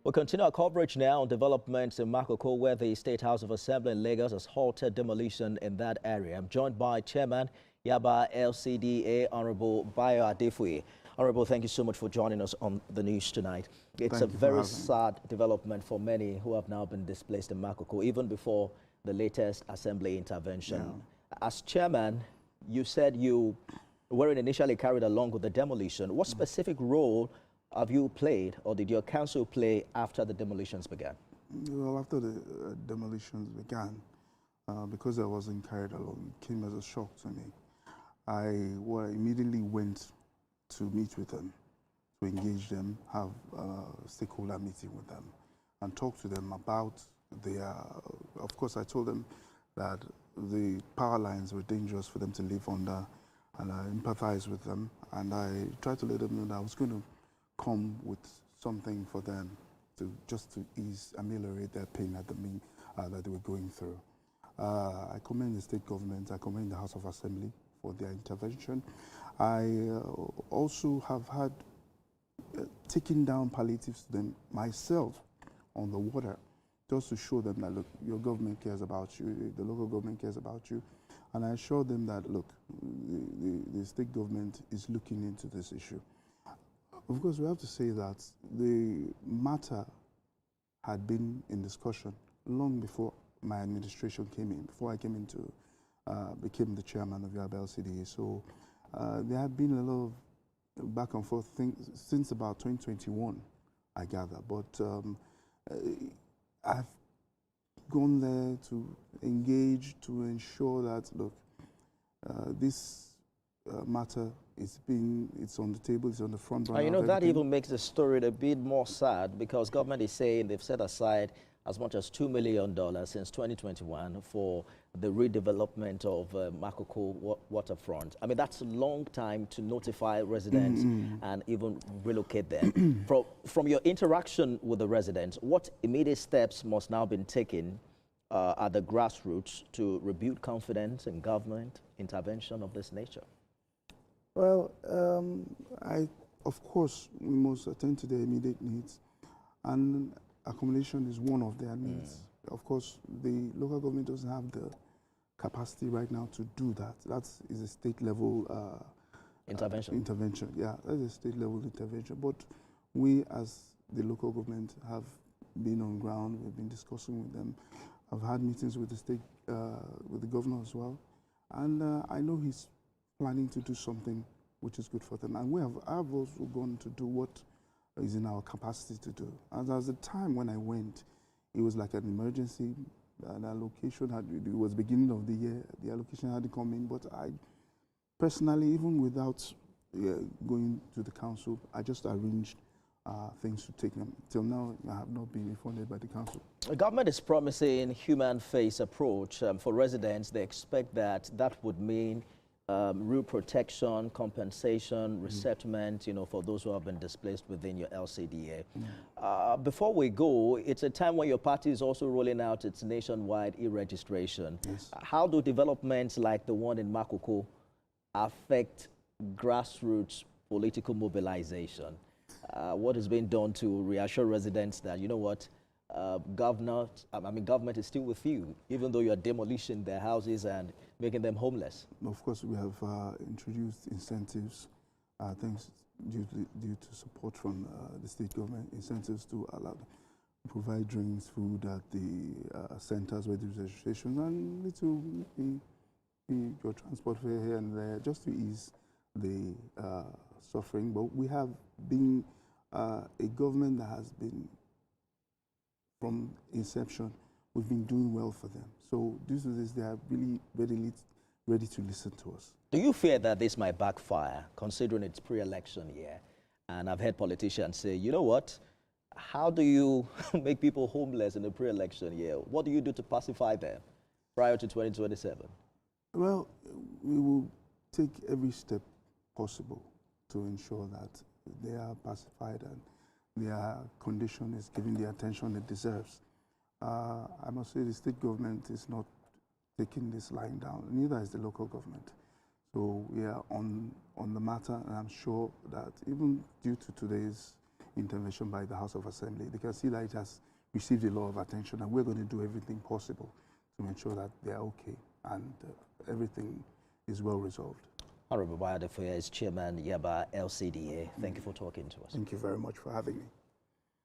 We'll continue our coverage now on developments in Makoko, where the State House of Assembly in Lagos has halted demolition in that area. I'm joined by Chairman Yaba LCDA, Honorable Bayo Adefuye. Honorable, thank you so much for joining us on the news tonight. It's a very sad development for many who have now been displaced in Makoko, even before the latest Assembly intervention. Yeah. As Chairman, you said you weren't initially carried along with the demolition. What specific role have you played, or did your council play after the demolitions began? Well, after the demolitions began, because I wasn't carried along, it came as a shock to me. I immediately went to meet with them, to engage them, have a stakeholder meeting with them, and talk to them about their, of course I told them that the power lines were dangerous for them to live under, and I empathized with them, and I tried to let them know that I was going to come with something for them to just to ameliorate their pain at that they were going through. I commend the state government, I commend the House of Assembly for their intervention. I also have had taken down palliatives to them myself on the water, just to show them that, look, your government cares about you, the local government cares about you. And I assured them that, look, the state government is looking into this issue. Of course, we have to say that the matter had been in discussion long before my administration came in, before I came into, became the chairman of Yaba LCDA. So there had been a lot of back and forth things since about 2021, I gather. But I've gone there to engage, to ensure that, look, this matter it's on the table, it's on the front burner. And you know, that even makes the story a bit more sad, because government is saying they've set aside as much as $2 million since 2021 for the redevelopment of Makoko Waterfront. I mean, that's a long time to notify residents and even relocate them. From your interaction with the residents, what immediate steps must now be taken at the grassroots to rebuild confidence in government intervention of this nature? Well, of course, we must attend to their immediate needs, and accommodation is one of their needs. Of course, the local government doesn't have the capacity right now to do that. That is a state-level intervention. Yeah, that's a state-level intervention. But we, as the local government, have been on ground. We've been discussing with them. I've had meetings with the state, with the governor as well, and I know he's planning to do something which is good for them. And I've also gone to do what is in our capacity to do. And at the time when I went, it was like an emergency. The allocation it was beginning of the year, the allocation hadn't come in, but I personally, even without going to the council, I just arranged things to take them. Till now, I have not been refunded by the council. The government is promising human face approach for residents. They expect that would mean real protection, compensation, resettlement, you know, for those who have been displaced within your LCDA. Before we go, it's a time when your party is also rolling out its nationwide e-registration. Yes. How do developments like the one in Makoko affect grassroots political mobilization? What is being done to reassure residents that, you know what, government is still with you, even though you are demolishing their houses and making them homeless? Of course, we have introduced incentives, thanks due to support from the state government, incentives to allow them to provide drinks, food at the centers where there's registration, and little your transport fare here and there, just to ease the suffering. But we have been a government that has been, from inception, we've been doing well for them. So due to this, they are really ready to listen to us. Do you fear that this might backfire, considering it's pre-election year? And I've heard politicians say, you know what, how do you make people homeless in the pre-election year? What do you do to pacify them prior to 2027? Well, we will take every step possible to ensure that they are pacified and their condition is given the attention it deserves. I must say the state government is not taking this lying down, neither is the local government. So we are on the matter, and I'm sure that even due to today's intervention by the House of Assembly, they can see that it has received a lot of attention, and we're going to do everything possible to ensure that they are okay and everything is well resolved. Honorable Bayo Adefuye is Chairman, Yaba LCDA. Thank you for talking to us. Thank you very much for having me.